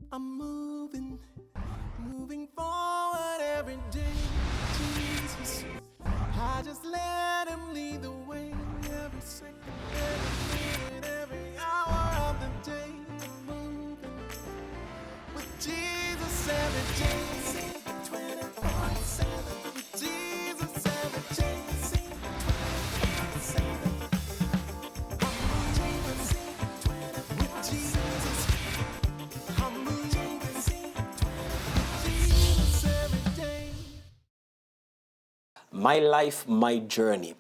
I'm moving forward every day, Jesus. I just let him lead the way every second, every minute, every hour of the day. I'm moving with Jesus every day. 24/7 with Jesus every day. 24/7. My life, my journey.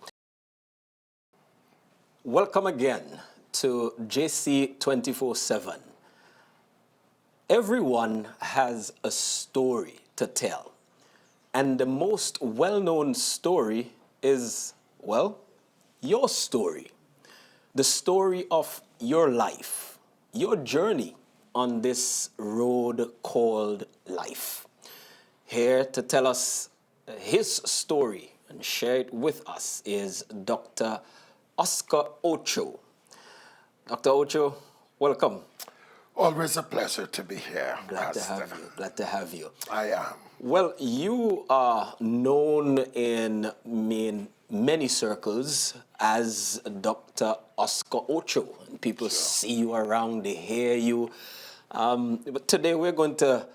Welcome again to JC 24/7. Everyone has a story to tell. And the most well-known story is, well, your story. The story of your life, your journey on this road called life. Here to tell us his story and share it with us is Dr. Oscar Ocho. Dr. Ocho, welcome. Always a pleasure to be here. Glad to have you. Glad to have you. I am. Well, you are known in many circles as Dr. Oscar Ocho. People see you around, they hear you. But today we're going to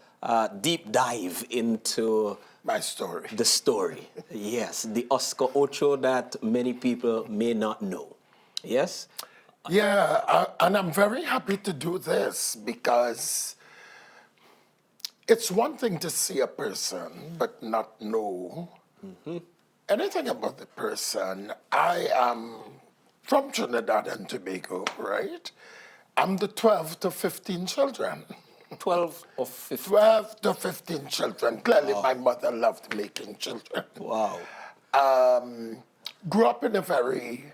deep dive into my story. The story, yes. The Oscar Ocho that many people may not know. Yes? Yeah, and I'm very happy to do this because it's one thing to see a person but not know anything about the person. I am from Trinidad and Tobago, right? I'm the 12 to 15 children. 12 or 15? 12 to 15 children. Clearly, my mother loved making children. Wow. Grew up in a very,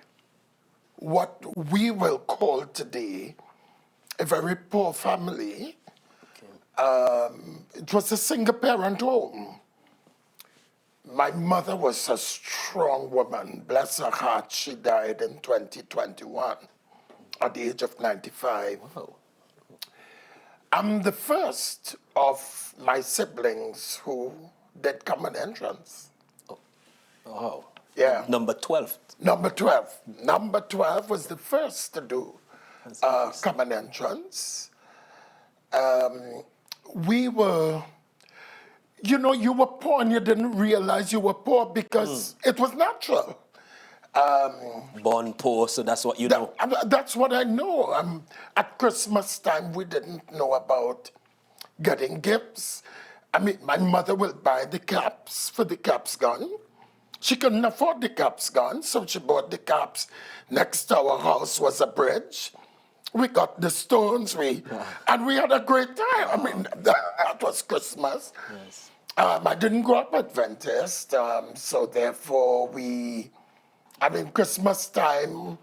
what we will call today, a very poor family. Okay. It was a single-parent home. My mother was a strong woman. Bless her heart, she died in 2021 at the age of 95. Wow. I'm the first of my siblings who did common entrance. Oh. Wow. Yeah. Number 12. Number 12. Number 12 was the first to do common entrance. We were, you were poor and you didn't realize you were poor because it was natural. Born poor, so that's what you know. That's what I know. At Christmas time, we didn't know about getting gifts. I mean, my mother will buy the caps for the caps gun. She couldn't afford the caps gun, so she bought the caps. Next to our house was a bridge. We got the stones, and we had a great time. I mean, that was Christmas. Yes. I didn't grow up Adventist, so therefore Christmas time,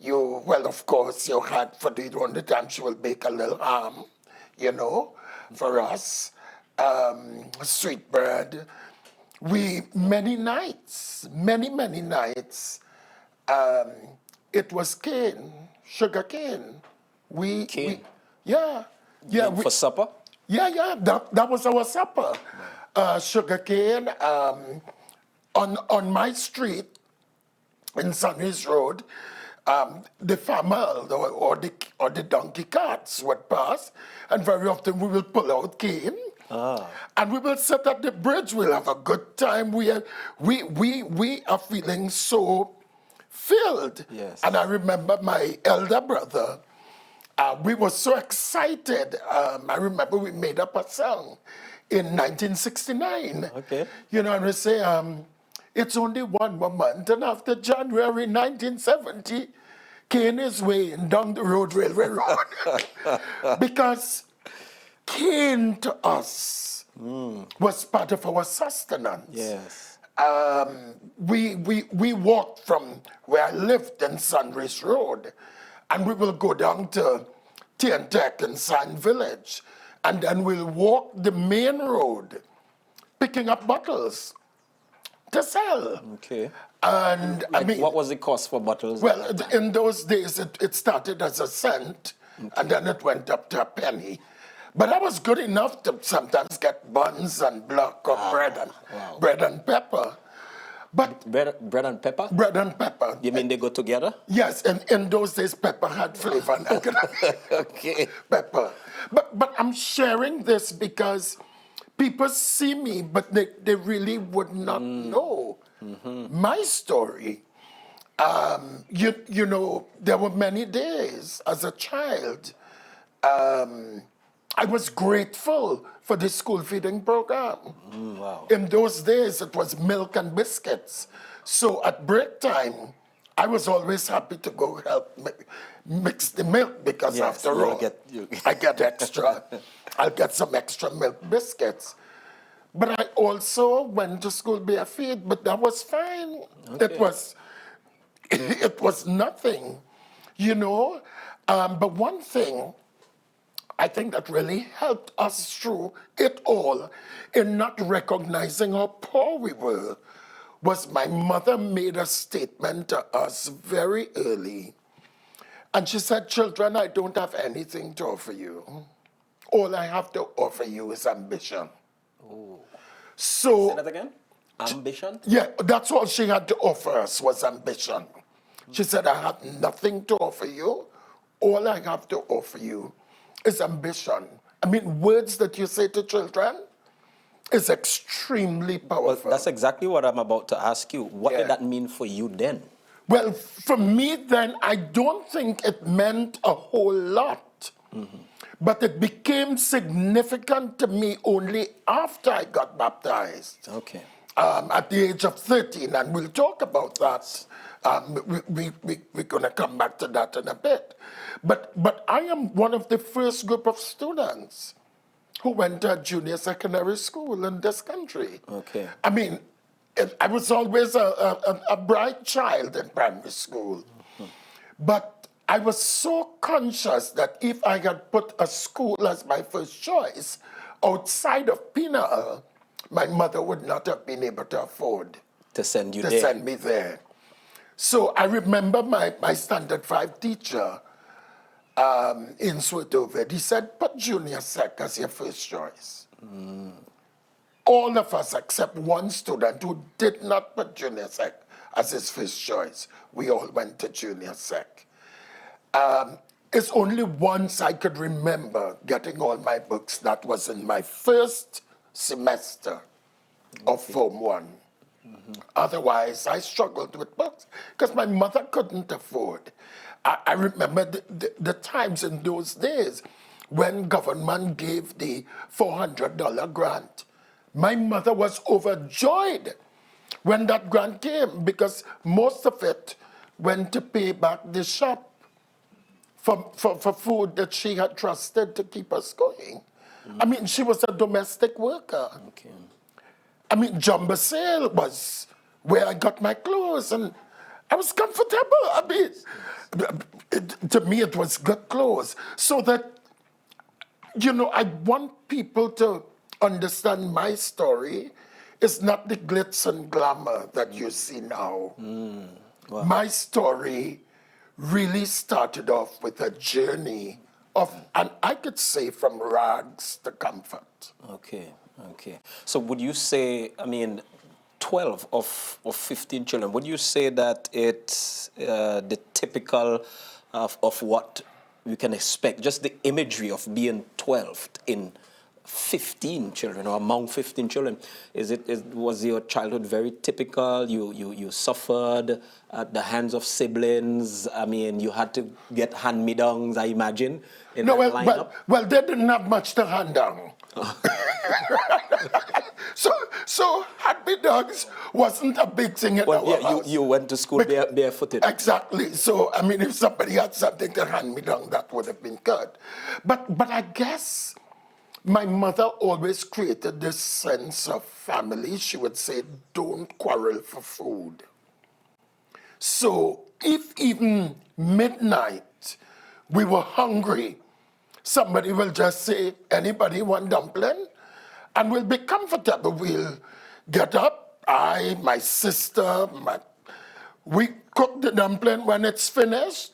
of course, you had for the only time she will bake a little ham, for us, sweet bread. Many nights, it was sugar cane. Cane? Yeah. For supper? Yeah, that was our supper. Sugar cane on my street, in Sunrise Road, the farmer or the donkey carts would pass, and very often we will pull out cane, and we will sit at the bridge. We'll have a good time. We are feeling so filled. Yes. And I remember my elder brother. We were so excited. I remember we made up a song in 1969. Okay. And we say, it's only one more month, and after January 1970, cane is weighing down the railway road. Because cane to us was part of our sustenance. Yes. We walked from where I lived in Sunrise Road, and we will go down to Tientec in Sand Village, and then we'll walk the main road, picking up bottles to sell. Okay. And what was the cost for bottles? Well, in those days, it started as a cent, and then it went up to a penny. But I was good enough to sometimes get buns and block of bread and pepper. But Bread and pepper? bread and pepper. You mean they go together? Yes, and in those days, pepper had flavor. And I could Okay. pepper. But I'm sharing this because people see me, but they really would not know my story. You know, there were many days as a child. I was grateful for the school feeding program. Wow. In those days, it was milk and biscuits. So at break time, I was always happy to go help mix the milk because Yes, after you'll all, you- I get extra. I'll get some extra milk biscuits. But I also went to school barefoot, but that was fine. Okay. It was nothing, you know. But one thing I think that really helped us through it all in not recognizing how poor we were was my mother made a statement to us very early. And she said, children, I don't have anything to offer you. All I have to offer you is ambition. So, Say that again? Ambition? yeah, that's all she had to offer us was ambition. She said, I have nothing to offer you. All I have to offer you is ambition. I mean, words that you say to children is extremely Well, powerful. that's exactly what I'm about to ask you. What Yeah. did that mean for you then? Well, for me then, I don't think it meant a whole lot. But it became significant to me only after I got baptized. Okay. At the age of 13, and we'll talk about that. We're going to come back to that in a bit. But I am one of the first group of students who went to a junior secondary school in this country. Okay. I mean, I was always a bright child in primary school. But I was so conscious that if I had put a school as my first choice outside of Pinal, my mother would not have been able to afford To send you to there. send me there. So I remember my Standard 5 teacher in Swartovid, he said, put junior sec as your first choice. All of us except one student who did not put junior sec as his first choice, we all went to junior sec. It's only once I could remember getting all my books. That was in my first semester of Form 1. Otherwise, I struggled with books because my mother couldn't afford. I remember the times in those days when government gave the $400 grant. My mother was overjoyed when that grant came because most of it went to pay back the shop for food that she had trusted to keep us going. I mean, she was a domestic worker. Okay. I mean, Jumbo Sale was where I got my clothes, and I was comfortable. I mean, to me, it was good clothes. So that, you know, I want people to understand my story. It's not the glitz and glamour that you see now. Wow. My story really started off with a journey of, and I could say from rags to comfort. Okay. Okay. So would you say, I mean, 12 of 15 children, would you say that it's the typical of what we can expect, just the imagery of being 12 in 15 children or among 15 children? Was your childhood very typical? You suffered at the hands of siblings? I mean, you had to get hand-me-downs, I imagine, in No, that well, lineup? well, they didn't have much to hand down. So hand-me-downs wasn't a big thing in our house. You went to school barefooted. Exactly. So, I mean, if somebody had something to hand me down, that would have been good. But I guess my mother always created this sense of family. She would say, don't quarrel for food. So if even midnight we were hungry, somebody will just say, anybody want dumpling? And we'll be comfortable. We'll get up, my sister, we cook the dumpling. When it's finished,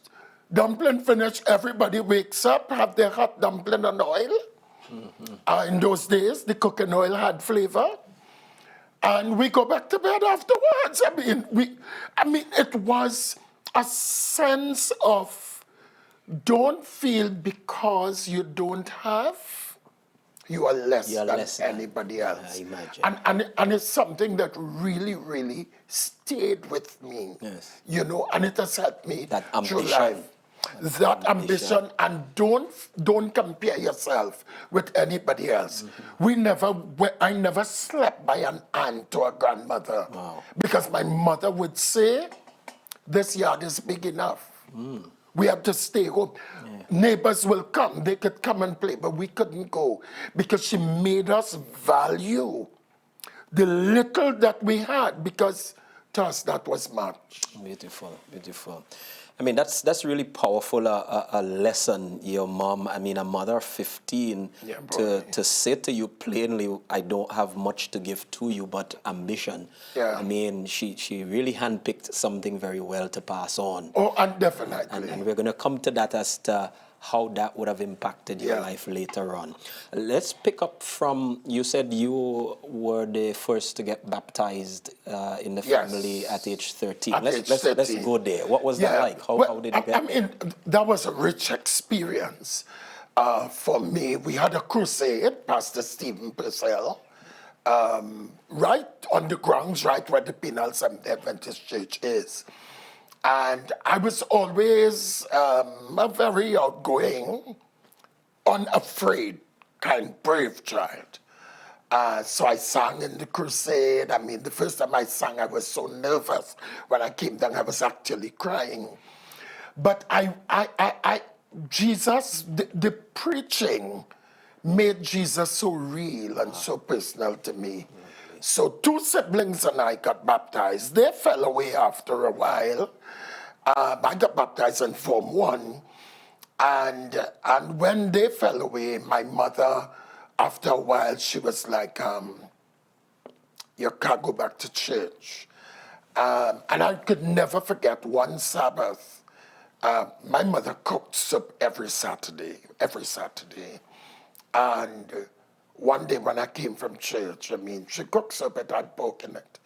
dumpling finished, everybody wakes up, have their hot dumpling on oil, In those days, the cooking oil had flavor. And we go back to bed afterwards. I mean, it was a sense of don't feel because you don't have, you are less You're than less than. anybody else. I imagine. And it's something that really, really stayed with me. Yes. You know, and it has helped me That through ambition. life. That ambition, and don't compare yourself with anybody else. I never slept by an aunt or a grandmother. Wow. Because my mother would say, this yard is big enough. We have to stay home. Neighbors will come, they could come and play, but we couldn't go because she made us value the little that we had, because to us that was much. Beautiful, beautiful. I mean, that's really powerful, a lesson, your mom, I mean, a mother of 15, Yeah, to say to you plainly, I don't have much to give to you but ambition. Yeah. I mean, she really handpicked something very well to pass on. Oh, and definitely. And we're going to come to that as to how that would have impacted your Yeah. life later on. Let's pick up from, you said you were the first to get baptized in the Yes. family at age 13. At age Let's 13. go there. What was that like? How did you get I mean, that was a rich experience for me. We had a crusade, Pastor Stephen Purcell, right on the grounds, right where the Penal Seventh Adventist Church is. And I was always a very outgoing, unafraid, kind, brave child. So I sang in the crusade. I mean, the first time I sang, I was so nervous. When I came down, I was actually crying. But Jesus, the preaching made Jesus so real and so personal to me. So 2 siblings and I got baptized. They fell away after a while. I got baptized in Form 1. And when they fell away, my mother, after a while, she was like, you can't go back to church. And I could never forget one Sabbath. My mother cooked soup every Saturday. And one day when I came from church, I mean, she cooked soup, it had pork in it.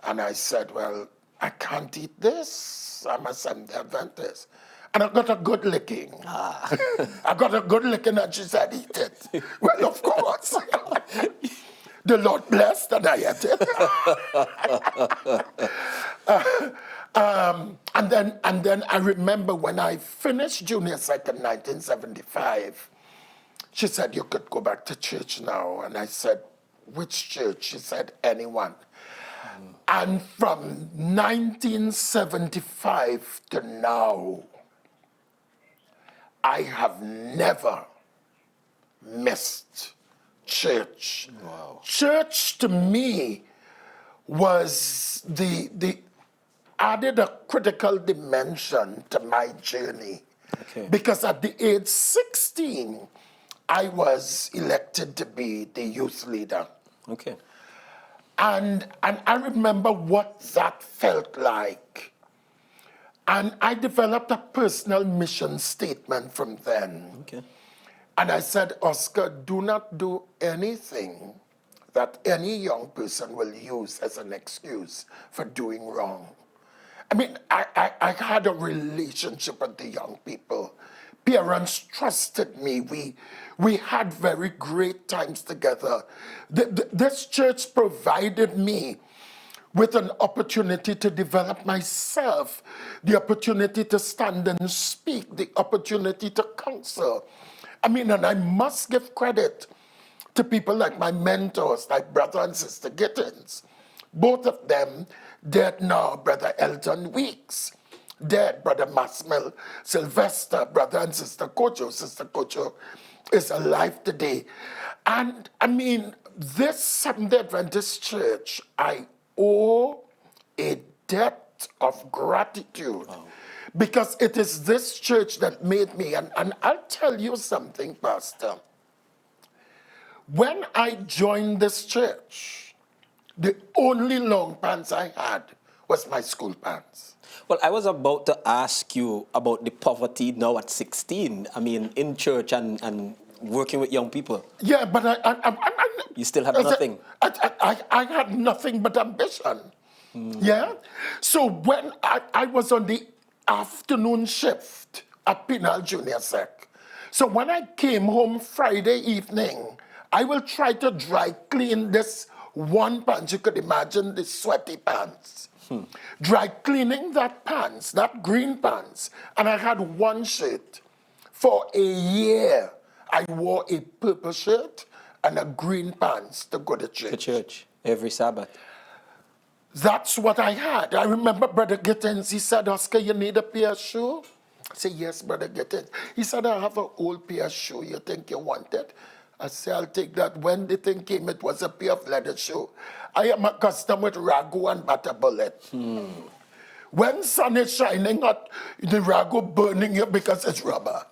And I said, well, I can't eat this. I'm a Seventh Adventist. And I got a good licking. I got a good licking, and she said, eat it. Well, of course. The Lord blessed, and I ate it. And then I remember when I finished junior second, 1975, she said, you could go back to church now. And I said, which church? She said, anyone. And from 1975 to now, I have never missed church. Wow. Church to me was added a critical dimension to my journey. Okay. Because at the age 16, I was elected to be the youth leader. Okay. And I remember what that felt like. And I developed a personal mission statement from then. Okay. And I said, Oscar, do not do anything that any young person will use as an excuse for doing wrong. I mean, I had a relationship with the young people. Parents trusted me. We had very great times together. This church provided me with an opportunity to develop myself, the opportunity to stand and speak, the opportunity to counsel. I mean, and I must give credit to people like my mentors, like Brother and Sister Gittins. Both of them dead now, Brother Elton Weeks, dead, Brother Masmel Sylvester, Brother and Sister Ocho. Sister Ocho is alive today. And I mean, this Seventh Adventist Church, I owe a debt of gratitude. Wow. Because it is this church that made me, and I'll tell you something, Pastor. When I joined this church, the only long pants I had was my school pants. Well, I was about to ask you about the poverty now at 16. I mean, in church and working with young people. Yeah, but You still have nothing. I had nothing but ambition. Yeah? So when I was on the afternoon shift at Pinal Junior Sec, so when I came home Friday evening, I will try to dry clean this one pants. You could imagine the sweaty pants. Dry cleaning that pants, that green pants, and I had one shirt. For a year, I wore a purple shirt and a green pants to go to church. To church every Sabbath. That's what I had. I remember Brother Gittins, he said, Oscar, you need a pair of shoe? I said, yes, Brother Gittins. He said, I have an old pair of shoe. You think you want it? I said, I'll take that. When the thing came, it was a pair of leather shoe. I am accustomed with ragu and butter bullet. When sun is shining hot, the ragu burning you because it's rubber.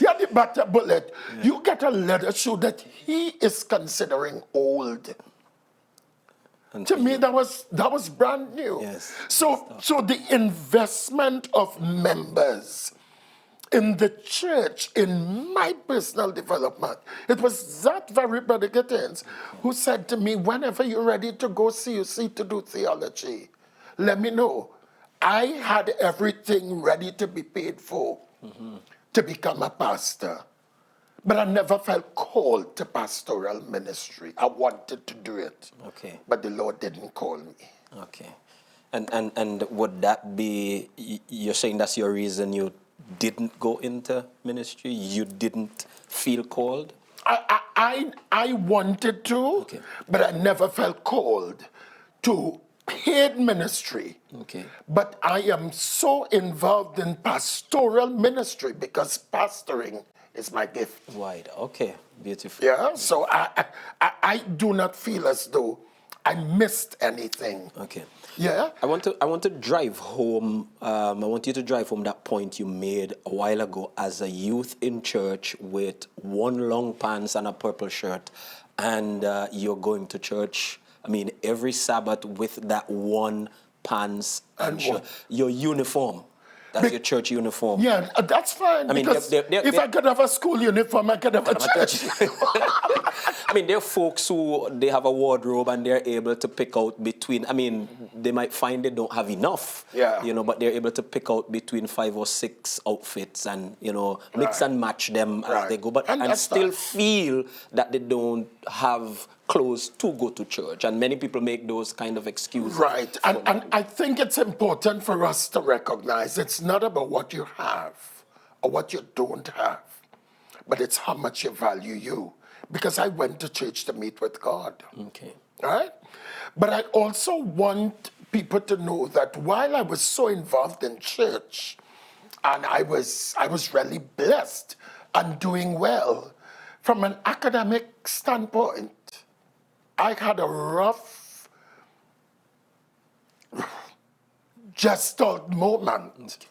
Yeah, the butter bullet. You get a leather shoe that he is considering old. And To me, that was brand new. Yes. So the investment of members in the church, in my personal development, it was that very Brother Gittins who said to me, whenever you're ready to go CUC to do theology, let me know. I had everything ready to be paid for to become a pastor. But I never felt called to pastoral ministry. I wanted to do it. Okay. But the Lord didn't call me. Okay. And would that be, you're saying that's your reason you didn't go into ministry? You didn't feel called? I wanted to, but I never felt called to paid ministry. Okay. But I am so involved in pastoral ministry because pastoring is my gift. Wide. Okay. Beautiful. Yeah, so I do not feel as though I missed anything. Okay. Yeah. I want to drive home. I want you to drive home that point you made a while ago as a youth in church with one long pants and a purple shirt, and you're going to church. I mean, every Sabbath with that one pants and shirt. Your uniform. That's your church uniform. Yeah, that's fine. I mean, because if I could have a school uniform, I could have a church uniform. I mean, there are folks who, they have a wardrobe and they're able to pick out between, I mean, they might find they don't have enough, you know, but they're able to pick out between 5 or 6 outfits and, you know, mix and match them as they go, but and still feel that they don't have clothes to go to church. And many people make those kind of excuses. Right. And I think it's important for us to recognize it's not about what you have or what you don't have, but it's how much you value you. Because I went to church to meet with God. Okay. Right? But I also want people to know that while I was so involved in church, and I was really blessed and doing well, from an academic standpoint, I had a rough, gestalt moment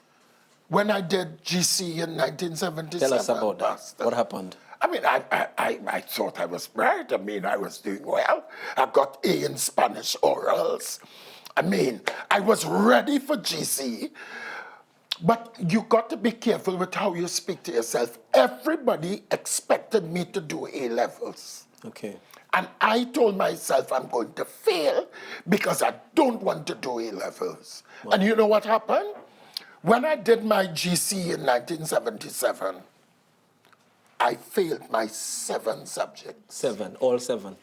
when I did GC in 1977. Tell us about that. Pastor. What happened? I mean, I thought I was bright. I mean, I was doing well. I got A in Spanish orals. I mean, I was ready for GC. But you got to be careful with how you speak to yourself. Everybody expected me to do A levels. Okay. And I told myself I'm going to fail because I don't want to do A levels. Wow. And you know what happened? When I did my GC in 1977, I failed my 7 subjects. 7, all 7.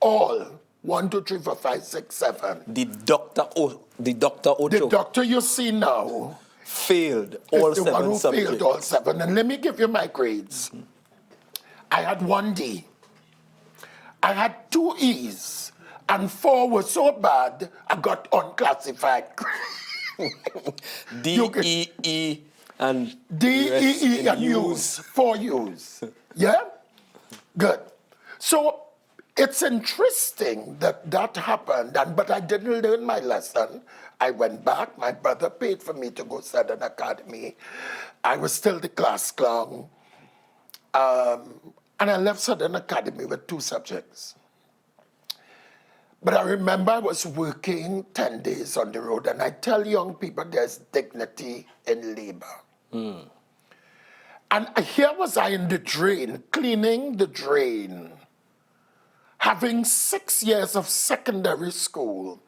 All. 1, 2, 3, 4, 5, 6, 7. The Dr. Ocho. The doctor you see now failed all 7 subjects. The one who failed all 7. And let me give you my grades. I had 1 D. I had 2 E's. And 4 were so bad, I got unclassified. D, E, E, and D, E, E, and U's. 4 U's. Yeah? Good. So it's interesting that that happened, but I didn't learn my lesson. I went back. My brother paid for me to go Southern Academy. I was still the class clown. And I left Southern Academy with 2 subjects. But I remember I was working 10 days on the road, and I tell young people there's dignity in labor. And here was I in the drain, cleaning the drain, having 6 years of secondary school.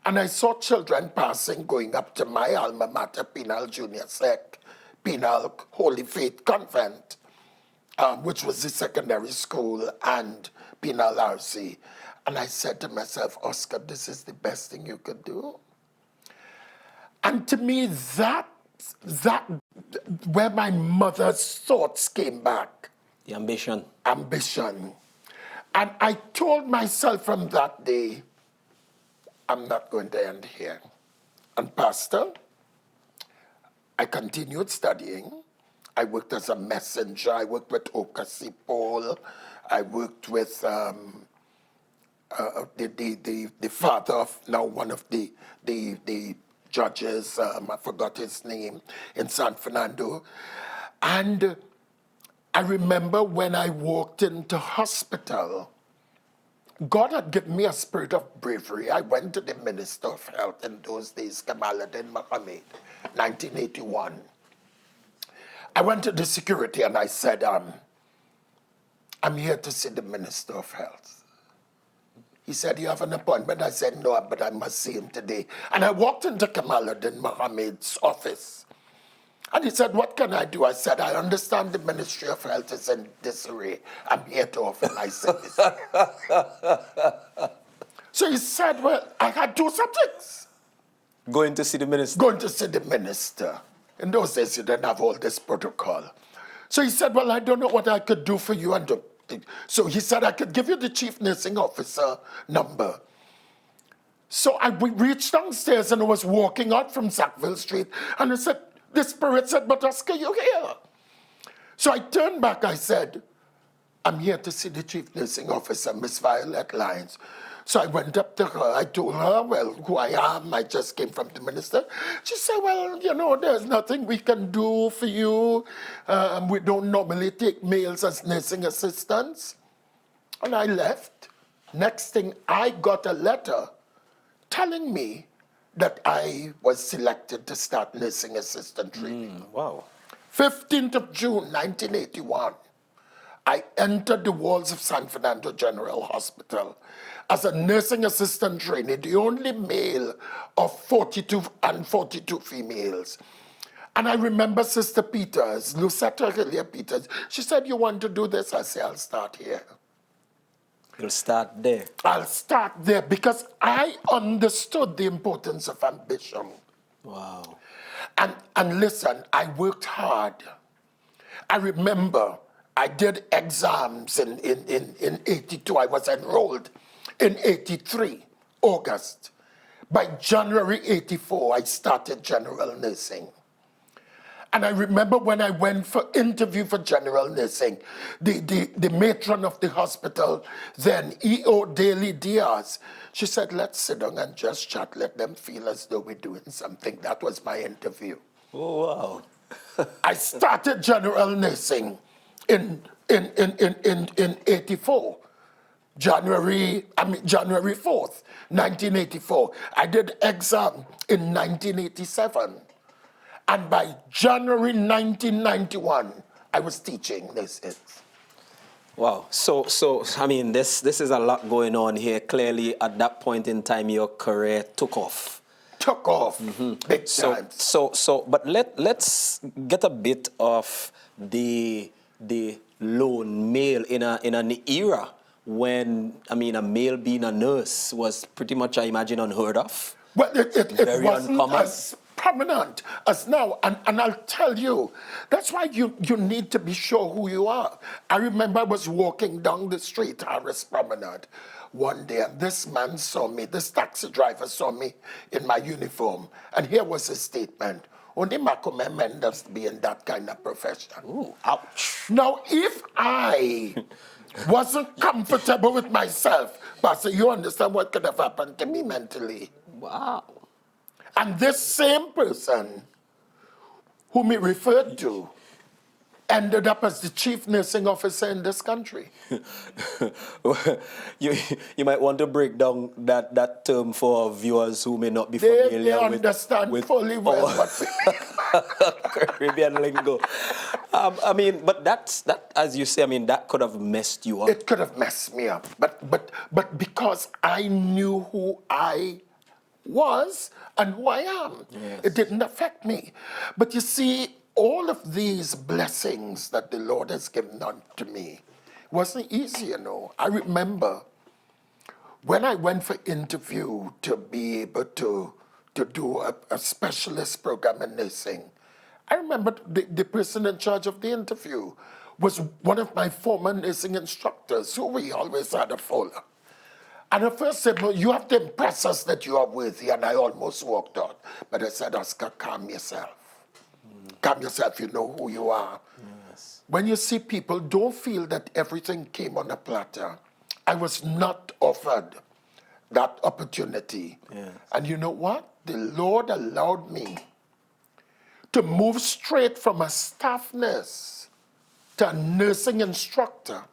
And I saw children passing, going up to my alma mater, Penal Junior Sec, Penal Holy Faith Convent, which was the secondary school, and Penal RC. And I said to myself, Oscar, this is the best thing you could do. And to me, that where my mother's thoughts came back. The ambition. Ambition. And I told myself from that day, I'm not going to end here. And Pastor, I continued studying. I worked as a messenger. I worked with Ocho. I worked with the father of now one of the judges, I forgot his name, in San Fernando. And I remember when I walked into hospital, God had given me a spirit of bravery. I went to the Minister of Health in those days, Kamaluddin Mohammed, 1981. I went to the security and I said, I'm here to see the Minister of Health. He said, you have an appointment? I said, no, but I must see him today. And I walked into Kamaluddin Mohammed's office. And he said, what can I do? I said, I understand the Ministry of Health is in disarray. I'm here to offer my service. So he said, well, I had 2 subjects. Going to see the minister. Going to see the minister. In those days, you didn't have all this protocol. So he said, well, I don't know what I could do for you. So he said, I could give you the chief nursing officer number. So we reached downstairs and I was walking out from Sackville Street. And I said, the spirit said, but Oscar, you're here. So I turned back, I said, I'm here to see the chief nursing officer, Miss Violet Lyons. So I went up to her, I told her, well, who I am, I just came from the minister. She said, well, you know, there's nothing we can do for you. We don't normally take males as nursing assistants. And I left. Next thing, I got a letter telling me that I was selected to start nursing assistant training. Wow. 15th of June, 1981. I entered the walls of San Fernando General Hospital as a nursing assistant trainee, the only male of 42 and 42 females. And I remember Sister Peters, Lucetta Hilia Peters, she said, you want to do this? I said, I'll start here. You'll start there. I'll start there because I understood the importance of ambition. Wow. And listen, I worked hard. I remember I did exams in 82. I was enrolled in 83, August. By January 84, I started general nursing. And I remember when I went for interview for general nursing, the matron of the hospital, then E.O. Daly Diaz, she said, let's sit down and just chat, let them feel as though we're doing something. That was my interview. Oh, wow. I started general nursing in 84. January 4th, 1984. I did exam in 1987. And by January 1991, I was teaching this. Wow. So I mean, this is a lot going on here. Clearly, at that point in time, your career took off. Big time. But let's get a bit of the lone male in an era when, I mean, a male being a nurse was pretty much, I imagine, unheard of. Well, it wasn't uncommon. as prominent as now. And I'll tell you, that's why you need to be sure who you are. I remember I was walking down the street, Harris Promenade, one day, and this man saw me, this taxi driver saw me in my uniform, and here was his statement. Only Macomb men does be in that kind of profession. Ooh, ouch. Now, if I wasn't comfortable with myself, Pastor, you understand what could have happened to me mentally. Wow. And this same person whom he referred to ended up as the chief nursing officer in this country. you might want to break down that term for viewers who may not be They familiar understand with fully well what we Caribbean lingo. I mean, but that, as you say, I mean, that could have messed you up. It could have messed me up, but because I knew who I was and who I am, it didn't affect me. But you see, all of these blessings that the Lord has given unto me wasn't easy, you know. I remember when I went for interview to be able to do a specialist program in nursing, I remember the person in charge of the interview was one of my former nursing instructors, who we always had a follow. And at first said, well, you have to impress us that you are worthy, and I almost walked out. But I said, Oscar, calm yourself. Calm yourself, you know who you are. Yes. When you see people, don't feel that everything came on a platter. I was not offered that opportunity. Yes. And you know what? The Lord allowed me to move straight from a staff nurse to a nursing instructor.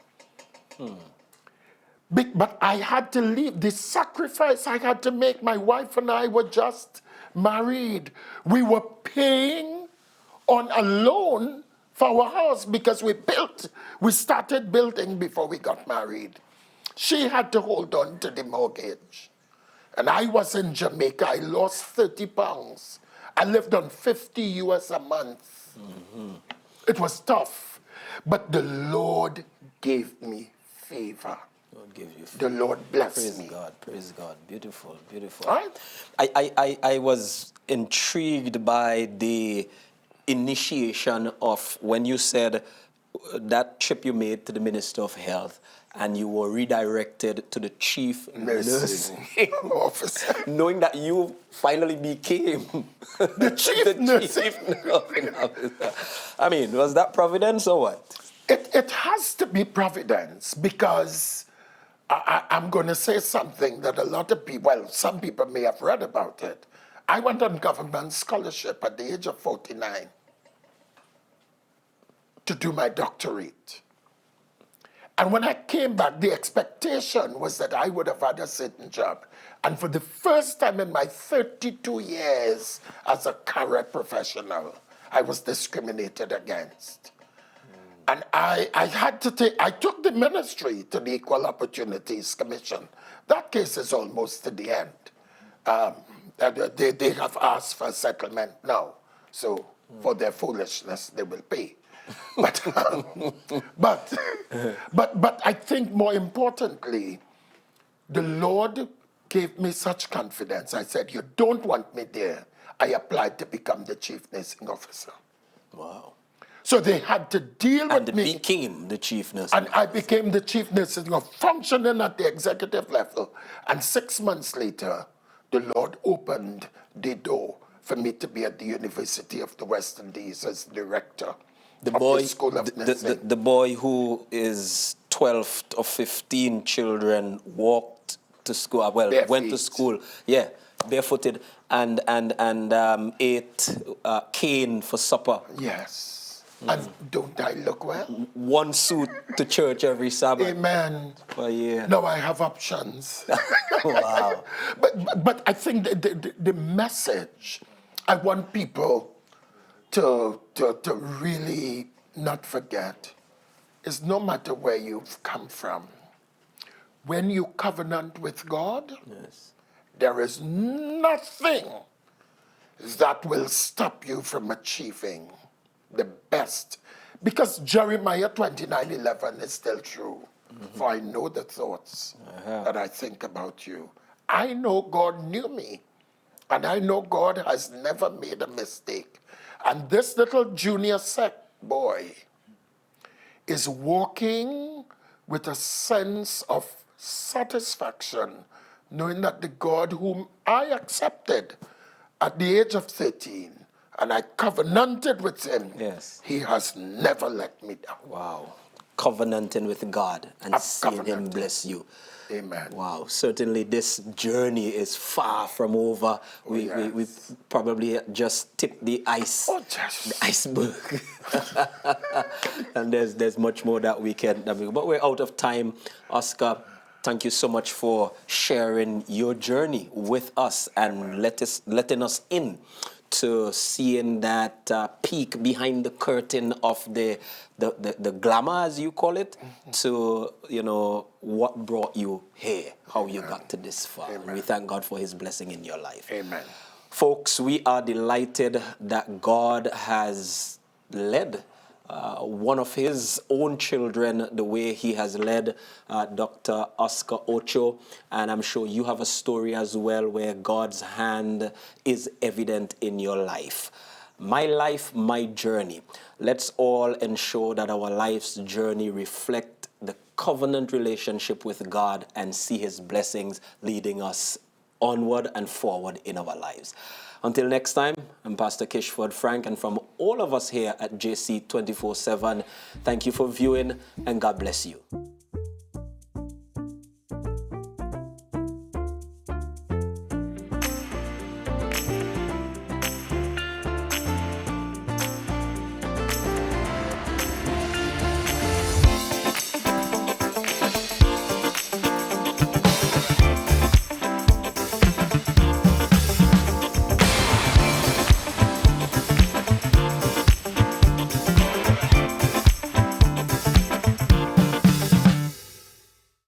But I had to leave. The sacrifice I had to make, my wife and I were just married. We were paying on a loan for our house because we started building before we got married. She had to hold on to the mortgage. And I was in Jamaica. I lost 30 pounds. I lived on 50 US a month. It was tough. But the Lord gave me favor. Lord give you The Lord bless me. Praise God. Beautiful, beautiful. Right? I was intrigued by the initiation of when you said that trip you made to the Minister of Health and you were redirected to the chief nursing officer. knowing that you finally became The chief nursing officer. I mean, was that providence or what? It has to be providence because I'm going to say something that a lot of people, well, some people may have read about it. I went on government scholarship at the age of 49 to do my doctorate. And when I came back, the expectation was that I would have had a certain job. And for the first time in my 32 years as a career professional, I was discriminated against. And I took the ministry to the Equal Opportunities Commission. That case is almost to the end. They have asked for a settlement now. So for their foolishness, they will pay. But I think more importantly, the Lord gave me such confidence. I said, you don't want me there. I applied to become the chief nursing officer. Wow. So they had to deal with me. And became the chief nursing And I became the chief nursing officer, functioning at the executive level. And 6 months later, the Lord opened the door for me to be at the University of the West Indies as director. The boy, School of Nursing. the boy who is 12 or 15 children walked to school, went to school, barefooted, and ate cane for supper. Yes. And don't I look well? One suit to church every Sabbath. Amen. For a year. Now I have options. Wow. But I think the message I want people to really not forget is no matter where you've come from, when you covenant with God, there is nothing that will stop you from achieving the best. Because Jeremiah 29:11 is still true. For I know the thoughts that I think about you. I know God knew me. And I know God has never made a mistake. And this little junior sec boy is walking with a sense of satisfaction, knowing that the God whom I accepted at the age of 13, and I covenanted with him, he has never let me down. Wow. covenanting with God and seeing him covenanting. bless you. Amen. Wow, certainly this journey is far from over. We probably just tipped the ice, the iceberg. And there's much more that we can, but we're out of time. Oscar, thank you so much for sharing your journey with us and letting us in to seeing that peek behind the curtain of the glamour, as you call it, to, what brought you here, how you got to this far. And we thank God for his blessing in your life. Amen. Folks, we are delighted that God has led one of his own children the way he has led Dr. Oscar Ocho. And I'm sure you have a story as well where God's hand is evident in your life. My life, my journey. Let's all ensure that our life's journey reflect the covenant relationship with God and see his blessings leading us onward and forward in our lives. Until next time, I'm Pastor Kishford Frank, and from all of us here at JC 24/7, thank you for viewing and God bless you.